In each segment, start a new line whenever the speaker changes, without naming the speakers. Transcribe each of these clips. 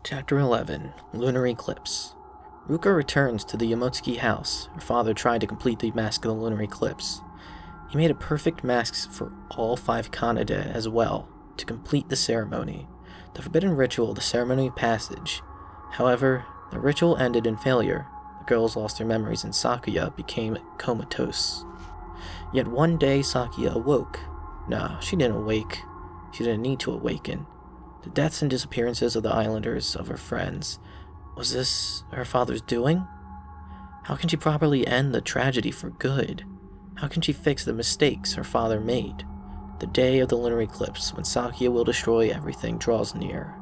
Chapter 11, Lunar Eclipse. Ruka returns to the Yamotsuki house. Her father tried to complete the mask of the lunar eclipse. He made a perfect mask for all 5 Kanade as well, to complete the ceremony. The forbidden ritual, the ceremony of passage. However, the ritual ended in failure. The girls lost their memories and Sakuya became comatose. Yet one day Sakuya awoke. No, she didn't awake. She didn't need to awaken. The deaths and disappearances of the islanders, of her friends. Was this her father's doing? How can she properly end the tragedy for good? How can she fix the mistakes her father made? The day of the lunar eclipse, when Sakuya will destroy everything, draws near.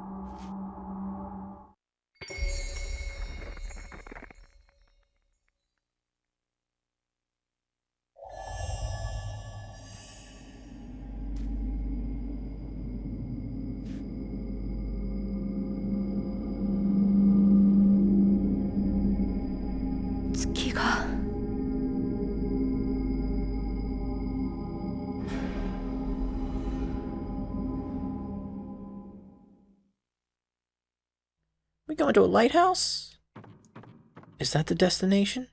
We going to a lighthouse? Is that the destination?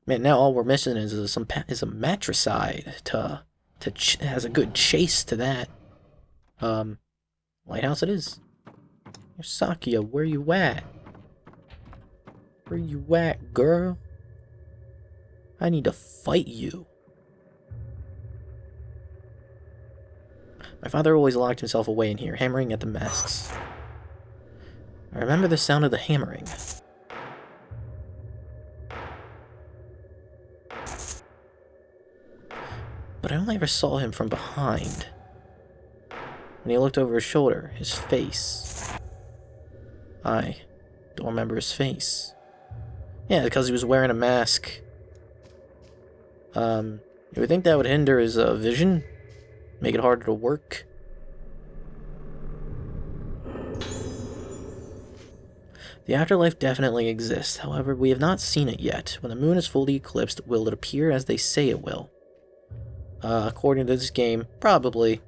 Man, now all we're missing is a matricide has a good chase to that. Lighthouse it is. Sakuya, where you at? Where you at, girl? I need to fight you. My father always locked himself away in here, hammering at the masks. I remember the sound of the hammering. But I only ever saw him from behind. When he looked over his shoulder, his face. I don't remember his face. Yeah, because he was wearing a mask. You would think that would hinder his vision? Make it harder to work? The afterlife definitely exists, however, we have not seen it yet. When the moon is fully eclipsed, will it appear as they say it will? According to this game, probably.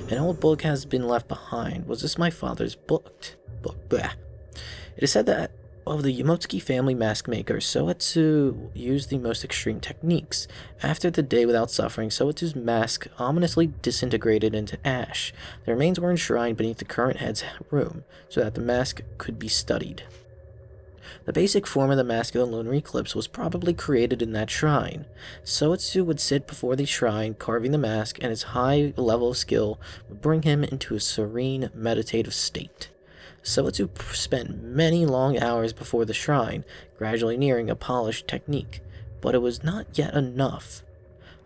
An old book has been left behind. Was this my father's book? Blah. It is said that of the Yamotsuki family mask makers, Soetsu used the most extreme techniques. After the day without suffering, Soetsu's mask ominously disintegrated into ash. The remains were enshrined beneath the current head's room, so that the mask could be studied. The basic form of the mask of the lunar eclipse was probably created in that shrine. Soetsu would sit before the shrine, carving the mask, and his high level of skill would bring him into a serene, meditative state. Soetsu spent many long hours before the shrine, gradually nearing a polished technique, but it was not yet enough.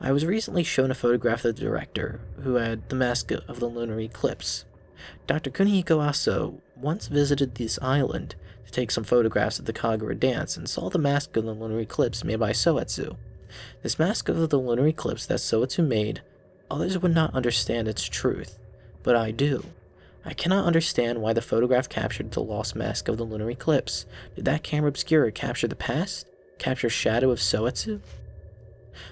I was recently shown a photograph of the director, who had the mask of the lunar eclipse. Dr. Kunihiko Aso once visited this island to take some photographs of the Kagura dance and saw the mask of the lunar eclipse made by Soetsu. This mask of the lunar eclipse that Soetsu made, others would not understand its truth, but I do. I cannot understand why the photograph captured the lost mask of the lunar eclipse. Did that camera obscura capture the past? Capture shadow of Soetsu?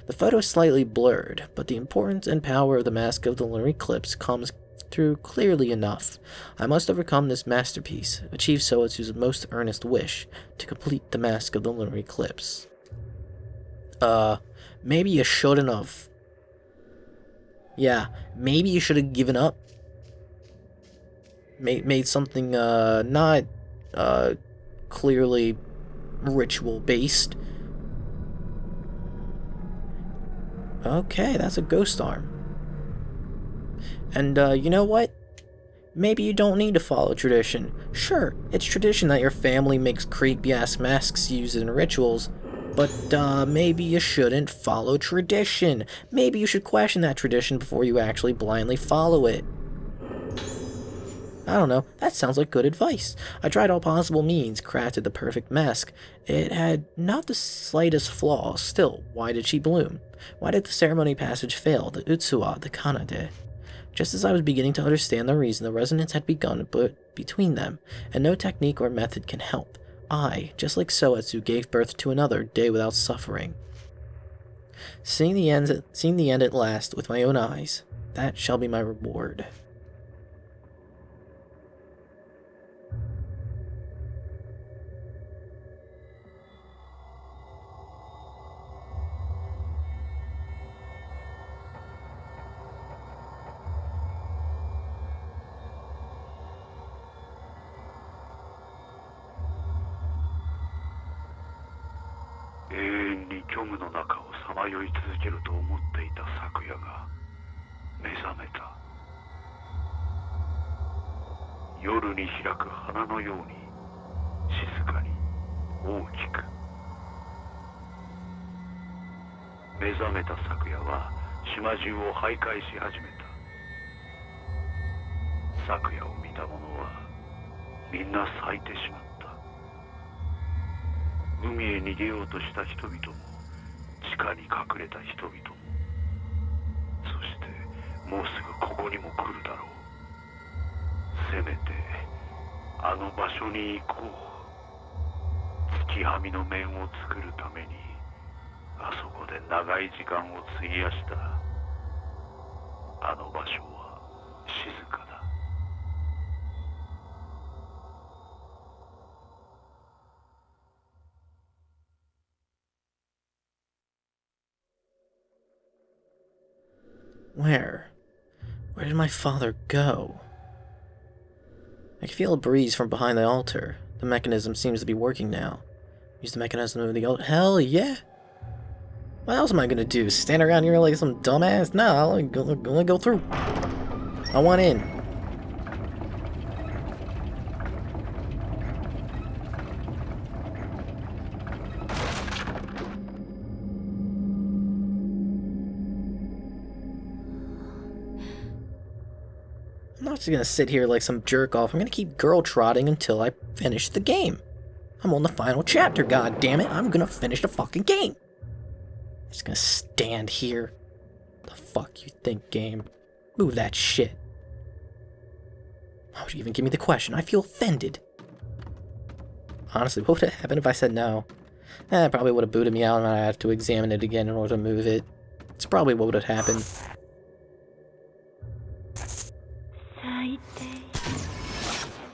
The photo is slightly blurred, but the importance and power of the mask of the lunar eclipse comes through clearly enough. I must overcome this masterpiece, achieve Soetsu's most earnest wish, to complete the mask of the lunar eclipse. Maybe you shouldn't have. Yeah, maybe you should have given up. Made something not clearly ritual based. Okay, that's a ghost arm. And you know what? Maybe you don't need to follow tradition. Sure, it's tradition that your family makes creepy ass masks used in rituals, but maybe you shouldn't follow tradition. Maybe you should question that tradition before you actually blindly follow it. I don't know, that sounds like good advice. I tried all possible means, crafted the perfect mask. It had not the slightest flaw. Still, why did she bloom? Why did the ceremony passage fail, the Utsuwa, the Kanade? Just as I was beginning to understand the reason, the resonance had begun between them, and no technique or method can help. I, just like Soetsu, gave birth to another day without suffering. Seeing the end at last with my own eyes, That shall be my reward. Where? Where did my father go? I can feel a breeze from behind the altar. The mechanism seems to be working now. Use the mechanism of the altar. Hell yeah! What else am I gonna do? Stand around here like some dumbass? No, I'll only go through. I want in. I'm not just gonna sit here like some jerk off. I'm gonna keep girl trotting until I finish the game. I'm on the final chapter, god damn it. I'm gonna finish the fucking game. I'm just gonna stand here. The fuck you think, game? Move that shit. Why would you even give me the question? I feel offended. Honestly, what would have happened if I said no? It probably would have booted me out and I'd have to examine it again in order to move it. It's probably what would have happened.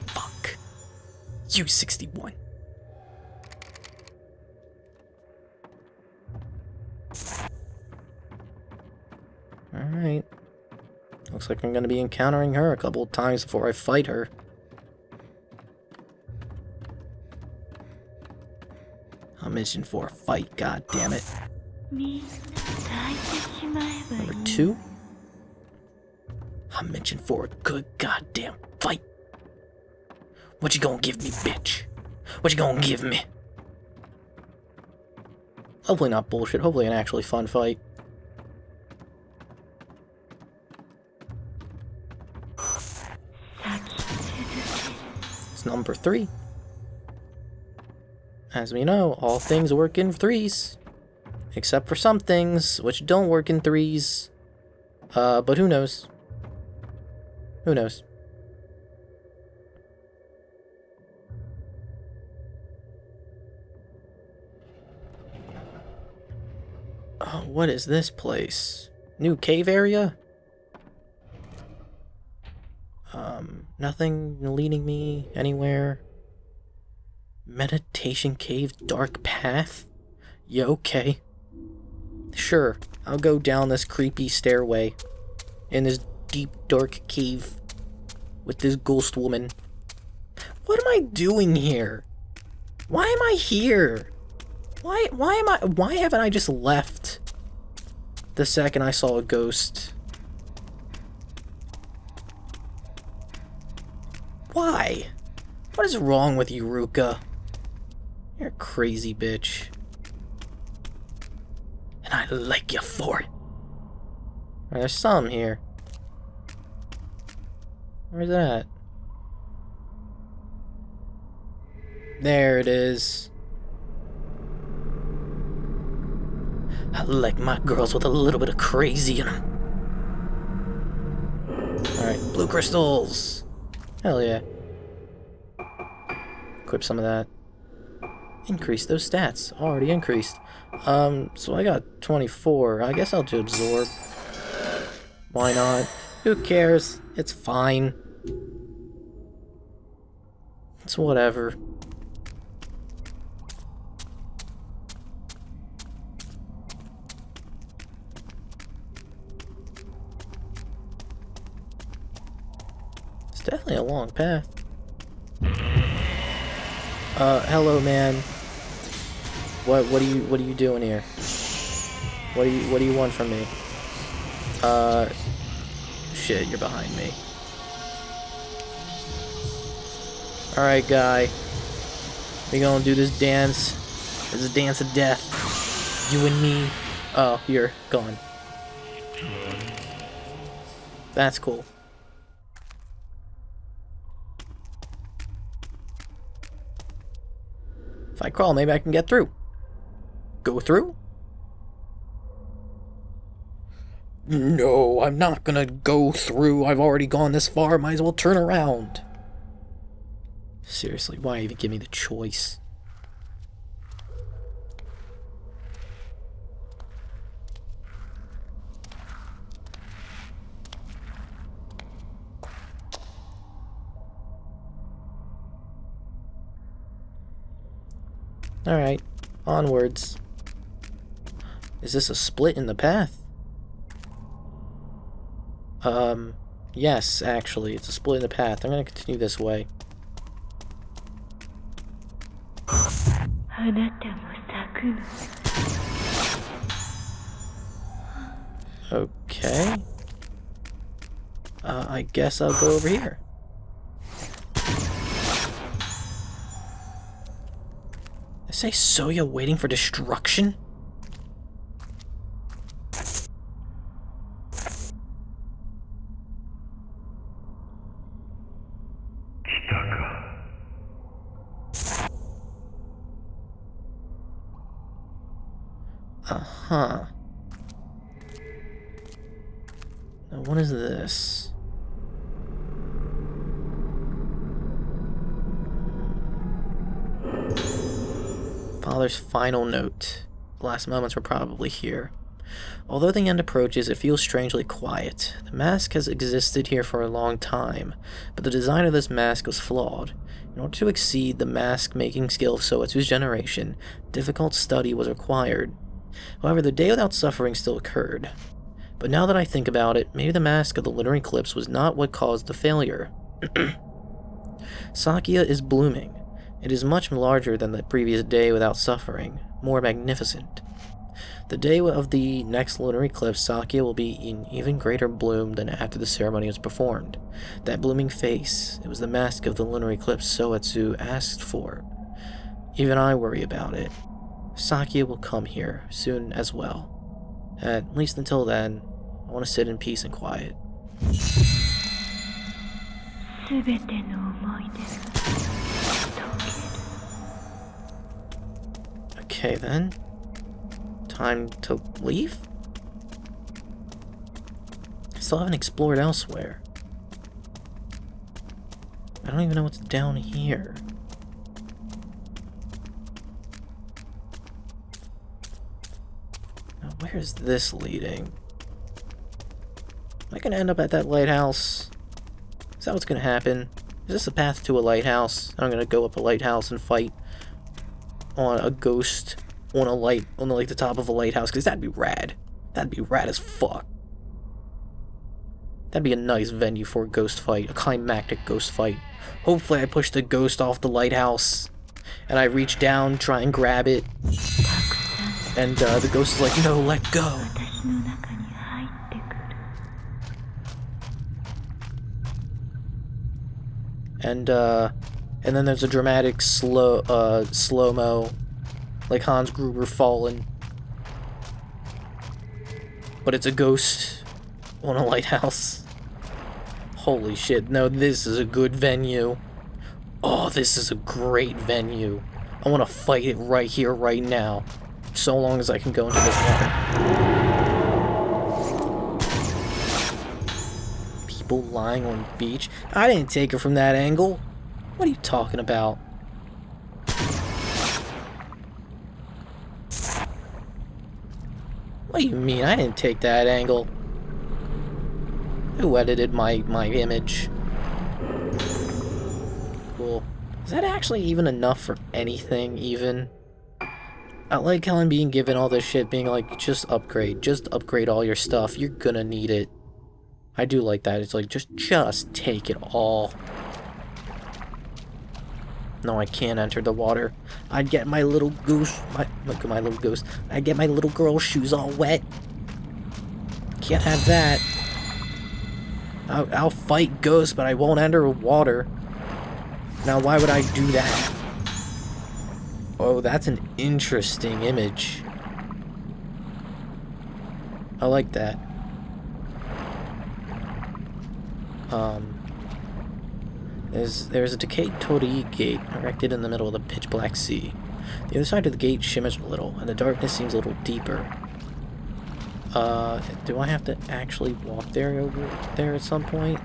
Fuck. You 61. Alright. Looks like I'm gonna be encountering her a couple of times before I fight her. I'm itching for a fight, god damn it. Number 2. I'm itching for a good goddamn fight. What you gonna give me, bitch? What you gonna give me? Hopefully not bullshit, hopefully an actually fun fight. It's number 3. As we know, all things work in 3s. Except for some things, which don't work in 3s. But who knows? Who knows? Oh, what is this place? New cave area? Nothing leading me anywhere. Meditation cave, dark path? Yeah, okay. Sure, I'll go down this creepy stairway in this deep, dark cave with this ghost woman. What am I doing here? Why am I here? Why haven't I just left the second I saw a ghost? Why? What is wrong with you, Ruka? You're a crazy bitch. And I like you for it. There's some here. Where's that? There it is. I like my girls with a little bit of crazy in them. Alright, blue crystals. Hell yeah. Equip some of that. Increase those stats. Already increased. So I got 24. I guess I'll do absorb. Why not? Who cares? It's fine. It's whatever. It's definitely a long path. Hello, man. What are you doing here? What do you want from me? Shit, you're behind me. Alright, guy. We gonna do this dance. It's a dance of death. You and me. Oh, you're gone. That's cool. If I crawl, maybe I can get through. Go through? No, I'm not gonna go through. I've already gone this far. Might as well turn around. Seriously, why even give me the choice? Alright, onwards. Is this a split in the path? Yes, actually, it's a split in the path. I'm gonna continue this way. Okay. I guess I'll go over here. They say Soya waiting for destruction? Uh-huh. Now what is this? Father's final note. The last moments were probably here. Although the end approaches, it feels strangely quiet. The mask has existed here for a long time, but the design of this mask was flawed. In order to exceed the mask-making skill of Soetsu's generation, difficult study was required. However, the day without suffering still occurred. But now that I think about it, maybe the mask of the Lunar Eclipse was not what caused the failure. Sakia is blooming. It is much larger than the previous day without suffering, more magnificent. The day of the next lunar eclipse, Sakia will be in even greater bloom than after the ceremony was performed. That blooming face, it was the mask of the lunar eclipse Soetsu asked for. Even I worry about it. Sakia will come here soon as well. At least until then, I want to sit in peace and quiet. Okay then. Time to leave? I still haven't explored elsewhere. I don't even know what's down here. Now, where is this leading? Am I gonna end up at that lighthouse? Is that what's gonna happen? Is this a path to a lighthouse? I'm gonna go up a lighthouse and fight on a ghost on the top of a lighthouse, because that'd be rad. That'd be rad as fuck. That'd be a nice venue for a ghost fight, a climactic ghost fight. Hopefully I push the ghost off the lighthouse, and I reach down, try and grab it, and the ghost is like, no, let go. And then there's a dramatic slow-mo, like Hans Gruber falling. But it's a ghost on a lighthouse. Holy shit, no, this is a good venue. Oh, this is a great venue. I want to fight it right here, right now. So long as I can go into this water. People lying on the beach? I didn't take it from that angle. What are you talking about? What do you mean? I didn't take that angle. Who edited my image? Cool. Is that actually even enough for anything, even? I like how I'm being given all this shit, being like, just upgrade all your stuff, you're gonna need it. I do like that, it's like, just take it all. No, I can't enter the water. I'd get my little goose, look at my little goose, I'd get my little girl's shoes all wet. Can't have that. I'll fight ghosts, but I won't enter water. Now, why would I do that? Oh, that's an interesting image. I like that. There's a decayed torii gate erected in the middle of the pitch black sea. The other side of the gate shimmers a little, and the darkness seems a little deeper. Do I have to actually walk over there at some point?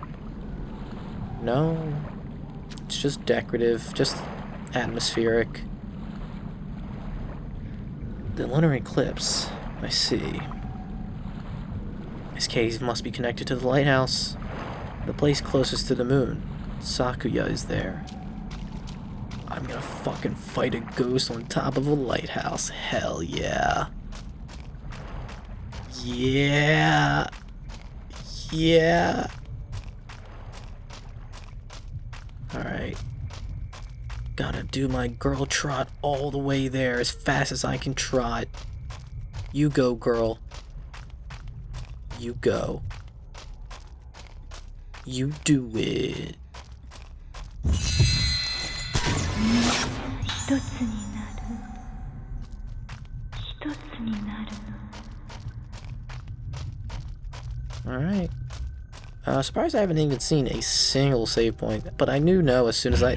No. It's just decorative, just atmospheric. The Lunar Eclipse. I see. This cave must be connected to the lighthouse. The place closest to the moon. Sakuya is there. I'm gonna fucking fight a ghost on top of a lighthouse. Hell yeah. Yeah. Yeah. Alright. Gotta do my girl trot all the way there as fast as I can trot. You go, girl. You go. You do it. Alright. Surprised I haven't even seen a single save point, but I knew no as soon as I...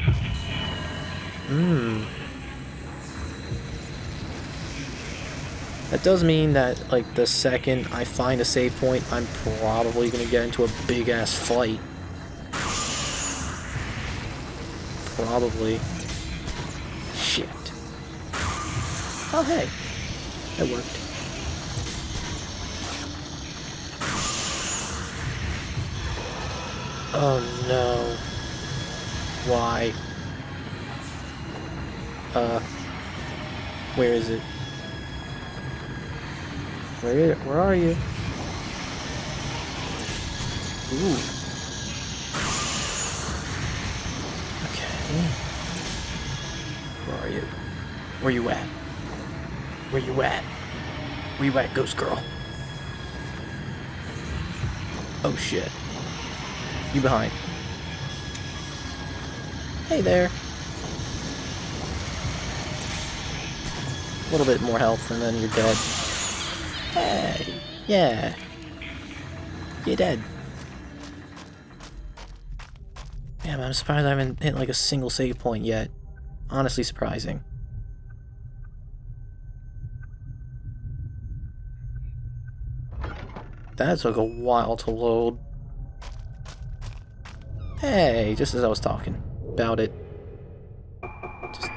That does mean that, like, the second I find a save point, I'm probably gonna get into a big-ass fight. Probably. Shit. Oh, hey. That worked. Oh, no. Why? Where is it? Where are you? Ooh. Okay. Where are you? Where you at? Where you at? Where you at, ghost girl? Oh shit. You behind. Hey there. A little bit more health and then you're dead. Hey, yeah. You're dead. Damn, I'm surprised I haven't hit like a single save point yet. Honestly surprising. That took a while to load. Hey, just as I was talking about it. Just,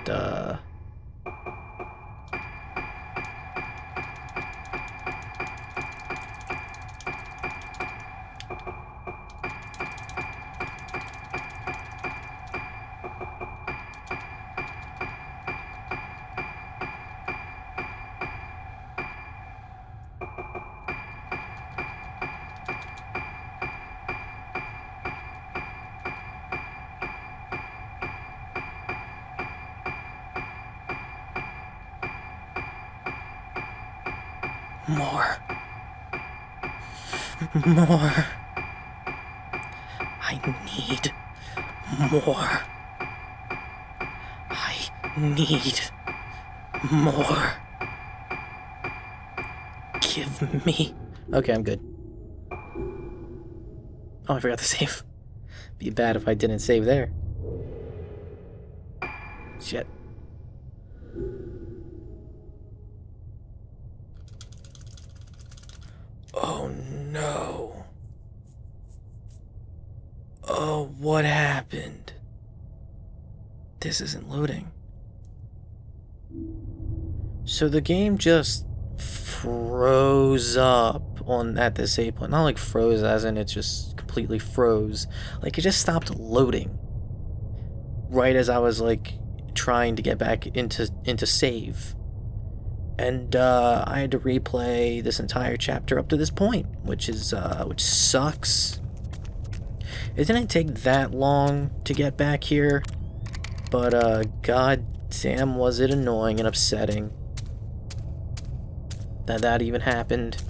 More. I need more. I need more. Give me. Okay, I'm good. Oh, I forgot to save. Be bad if I didn't save there. Shit. Oh no. Oh, what happened? This isn't loading. So the game just froze up at this save point. Not like froze as in it just completely froze. Like it just stopped loading. Right as I was like trying to get back into save. And I had to replay this entire chapter up to this point, which sucks. It didn't take that long to get back here, but god damn was it annoying and upsetting that even happened.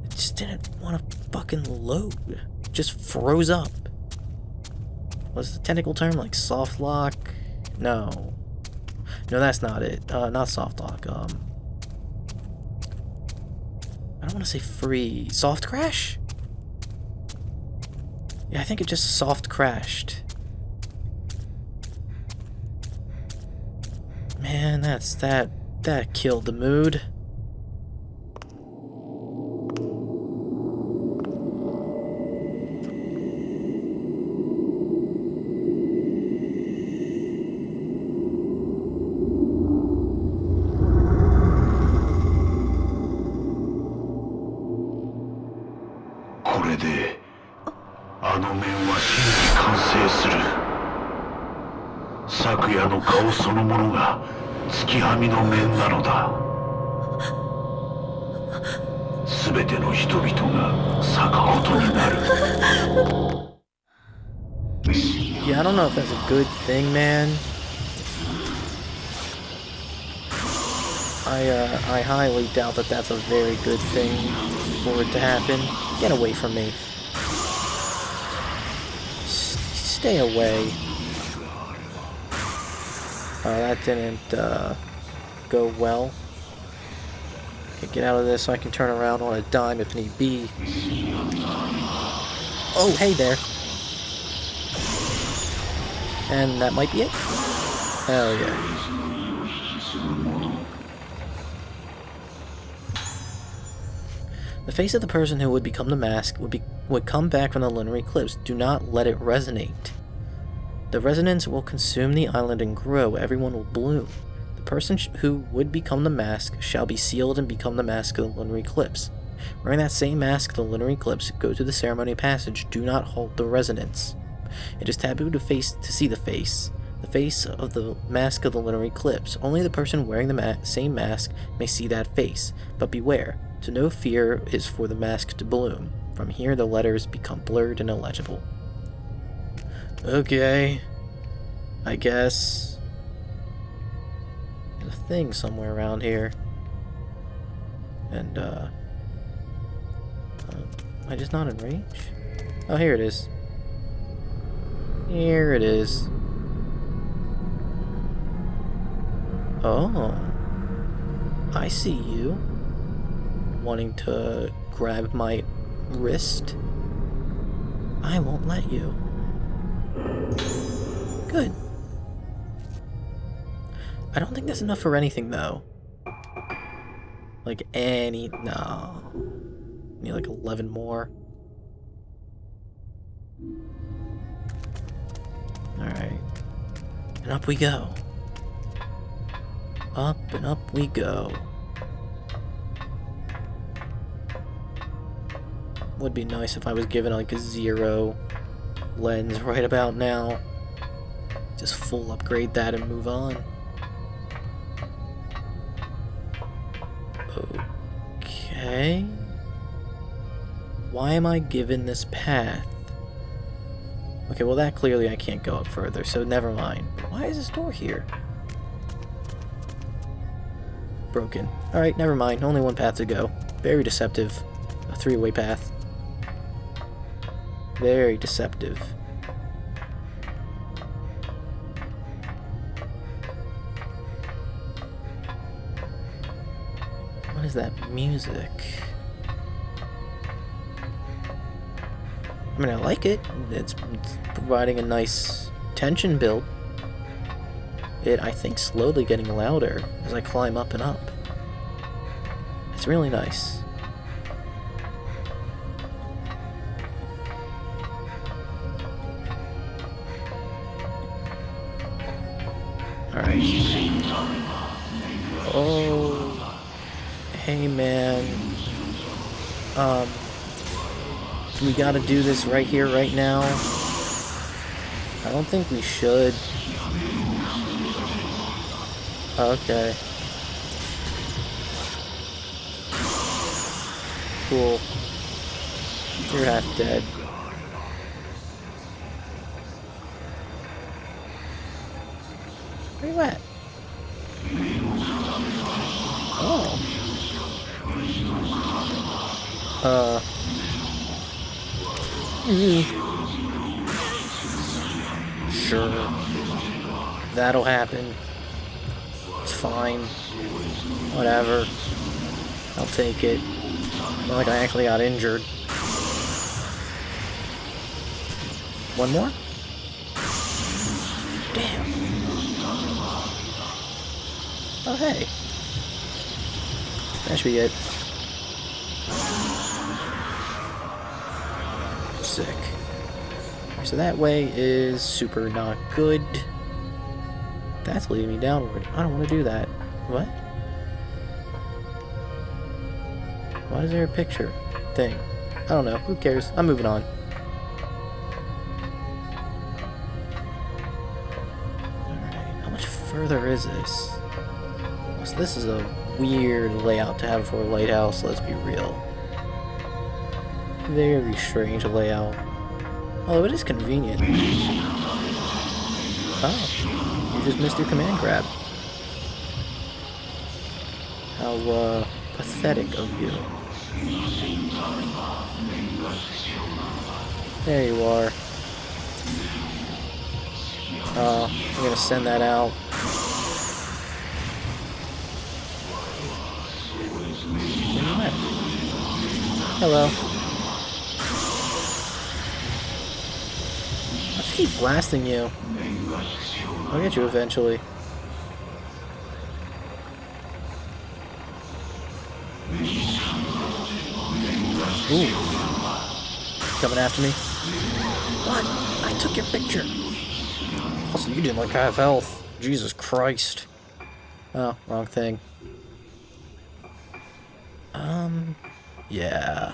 It just didn't want to fucking load. It just froze up. What's the technical term? Like soft lock? No. No, that's not it. Not soft lock. I don't want to say free. Soft crash? Yeah, I think it just soft crashed. Man, that killed the mood. Yeah, I don't know if that's a good thing, man. I highly doubt that that's a very good thing for it to happen. Get away from me. Stay away. That didn't go well. Okay, get out of this so I can turn around on a dime if need be. Oh, hey there. And that might be it? Hell yeah. The face of the person who would become the mask would come back from the lunar eclipse. Do not let it resonate. The resonance will consume the island and grow. Everyone will bloom. The person who would become the mask shall be sealed and become the mask of the lunar eclipse. Wearing that same mask of the lunar eclipse, go to the ceremony passage. Do not halt the resonance. It is taboo to see the face of the mask of the lunar eclipse. Only the person wearing the same mask may see that face. But beware, to no fear is for the mask to bloom. From here the letters become blurred and illegible. Okay, I guess. There's a thing somewhere around here. And, am I just not in range? Oh, here it is. Here it is. Oh. I see you. Wanting to grab my wrist? I won't let you. Good. I don't think that's enough for anything, though. Like, no. Need like 11 more. Alright. And up we go. Up and up we go. Would be nice if I was given like a 0 lens right about now. Just full upgrade that and move on. Okay. Why am I given this path? Okay, well that clearly I can't go up further, so never mind. But why is this door here? Broken. Alright, never mind. Only one path to go. Very deceptive. A 3-way path. Very deceptive. What is that music? I mean, I like it. It's providing a nice tension build. I think, slowly getting louder as I climb up and up. It's really nice. Alright. Oh. Hey, man. We gotta do this right here, right now. I don't think we should. Okay. Cool. You're half dead. Where you at? Oh. Sure. That'll happen. It's fine. Whatever. I'll take it. Not like I actually got injured. One more? Damn. Oh, hey. That should be it. Sick. So that way is super not good. That's leading me downward. I don't want to do that. What? Why is there a picture thing? I don't know. Who cares? I'm moving on. Alright. How much further is this? So this is a weird layout to have for a lighthouse, let's be real. Very strange layout. Although it is convenient. Oh, you just missed your command grab. How, pathetic of you. There you are. I'm gonna send that out. Hello. I'll just keep blasting you. I'll get you eventually. Ooh. Coming after me? What? I took your picture. Also, you didn't like have health. Jesus Christ. Oh, wrong thing. Yeah.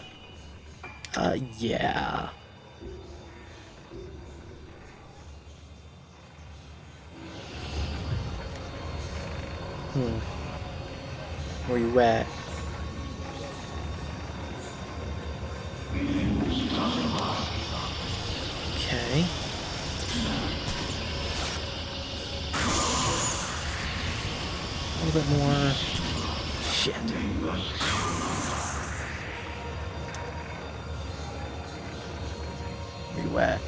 Yeah. Where you at? Okay. A little bit more. Shit. Where you at?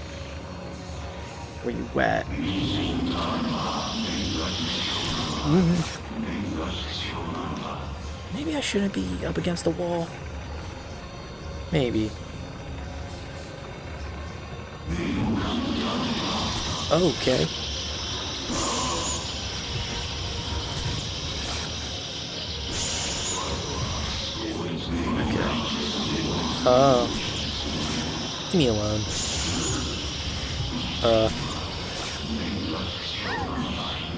Where you at? Maybe I shouldn't be up against the wall. Maybe. Okay. Okay. Leave me alone.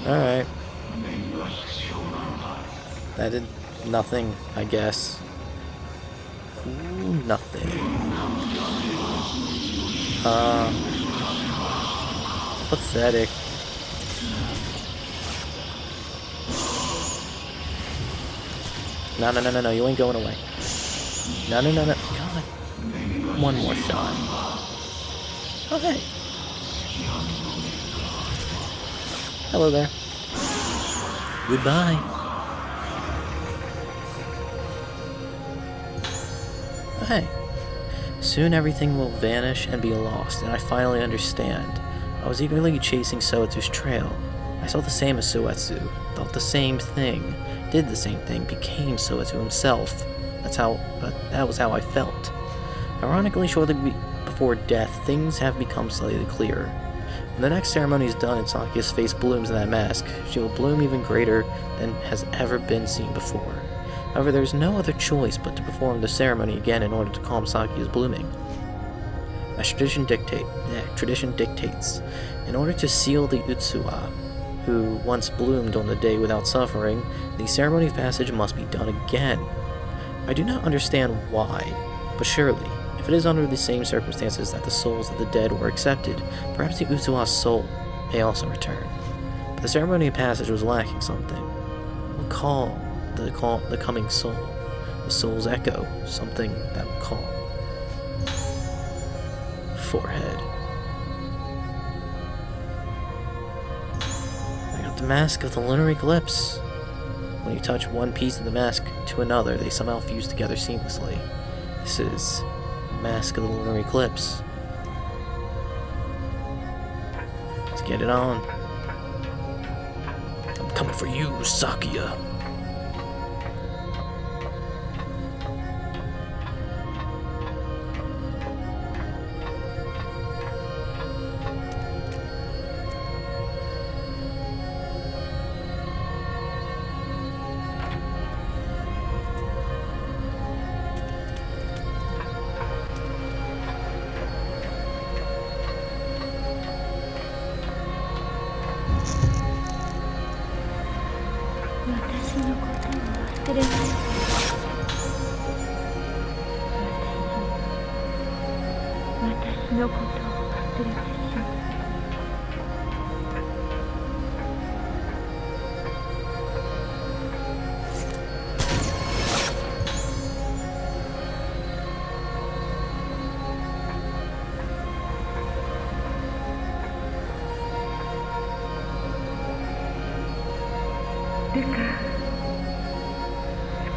Alright. That did nothing, I guess. Ooh, nothing. Pathetic. No, you ain't going away. No. God. One more shot. Oh, hey. Hello there. Goodbye. Oh, hey. Soon everything will vanish and be lost, and I finally understand. I was eagerly chasing Soetsu's trail. I saw the same as Soetsu, thought the same thing, did the same thing, became Soetsu himself. That was how I felt. Ironically, shortly before death, things have become slightly clearer. When the next ceremony is done and Sakia's face blooms in that mask, she will bloom even greater than has ever been seen before. However, there is no other choice but to perform the ceremony again in order to calm Sakia's blooming. As tradition dictates, in order to seal the Utsuwa, who once bloomed on the day without suffering, the ceremony of passage must be done again. I do not understand why, but surely, if it is under the same circumstances that the souls of the dead were accepted, perhaps the Utua's soul may also return. But the ceremony of passage was lacking something. What call the coming soul? The soul's echo, something that will call. Forehead. I got the mask of the Lunar Eclipse. When you touch one piece of the mask to another, they somehow fuse together seamlessly. This is the mask of the Lunar Eclipse. Let's get it on. I'm coming for you, Sakuya.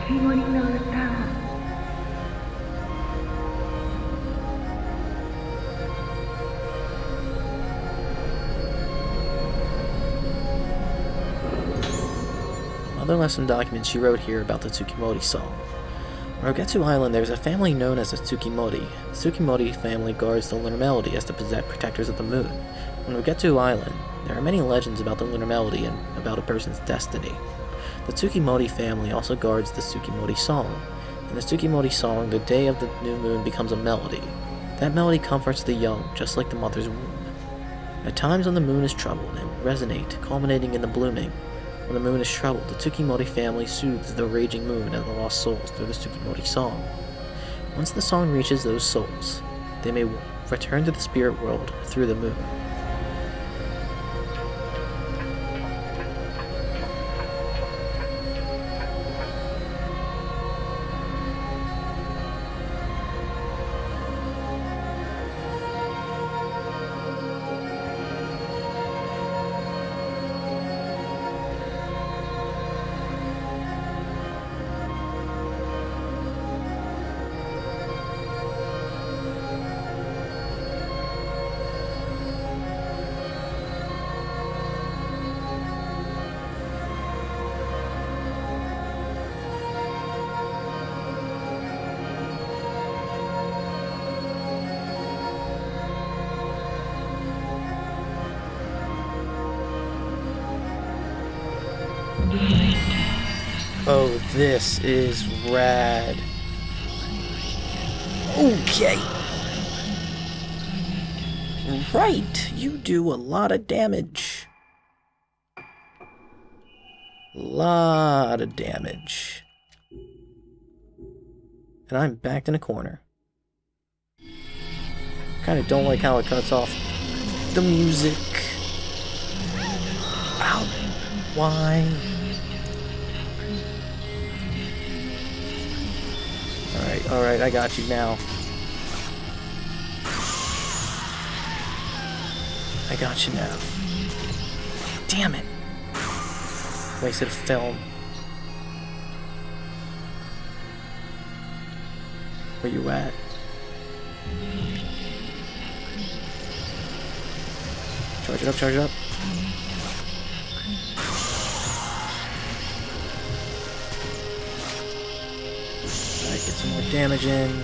Tsukimori no Uta.
Other lesson documents she wrote here about the Tsukimori Song. On Rogetsu Island, there is a family known as the Tsukimori. The Tsukimori family guards the lunar melody as the protectors of the moon. On Rogetsu Island, there are many legends about the lunar melody and about a person's destiny. The Tsukimori family also guards the Tsukimori Song. In the Tsukimori Song, the day of the new moon becomes a melody. That melody comforts the young, just like the mother's womb. At times when the moon is troubled, it will resonate, culminating in the blooming. When the moon is troubled, the Tsukimori family soothes the raging moon and the lost souls through the Tsukimori Song. Once the song reaches those souls, they may return to the spirit world through the moon. Oh, this is rad. Okay. Right, you do a lot of damage. Lot of damage. And I'm backed in a corner. Kinda don't like how it cuts off the music. Ow. Why? Alright, I got you now. I got you now. Damn it! Wasted a film. Where you at? Charge it up, charge it up. Alright, get some more damage in.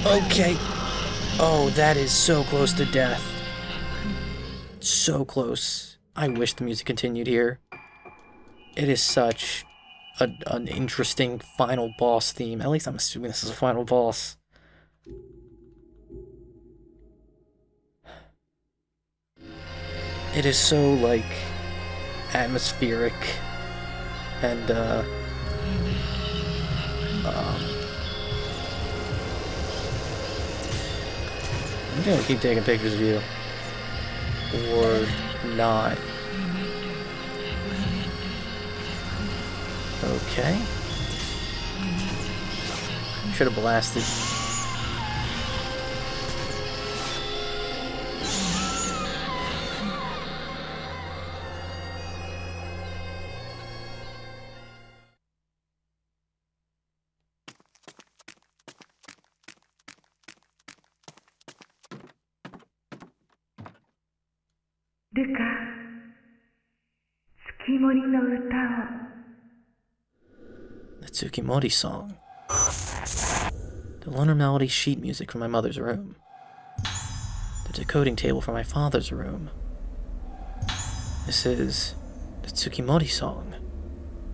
Okay. Oh, that is so close to death. So close. I wish the music continued here. It is such an interesting final boss theme. At least I'm assuming this is a final boss. It is so, like, atmospheric and, I'm gonna keep taking pictures of you. Or not. Okay. Should have blasted. The Tsukimori Song. The lunar melody sheet music from my mother's room. The decoding table from my father's room. This is the Tsukimori Song.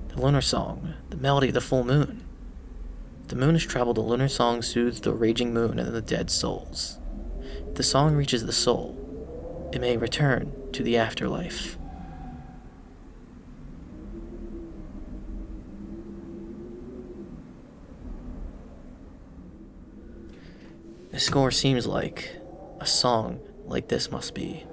The Lunar Song, the melody of the full moon. The moon has traveled, the Lunar Song soothes the raging moon and the dead souls. If the song reaches the soul, it may return to the afterlife. This score seems like a song like this must be.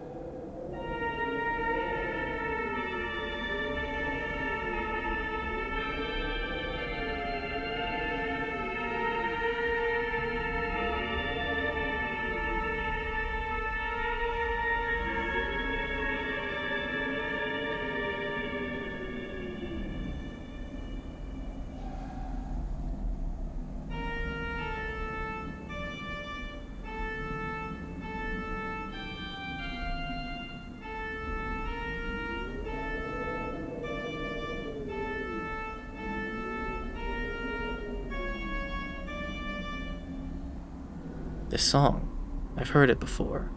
This song, I've heard it before.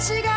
She got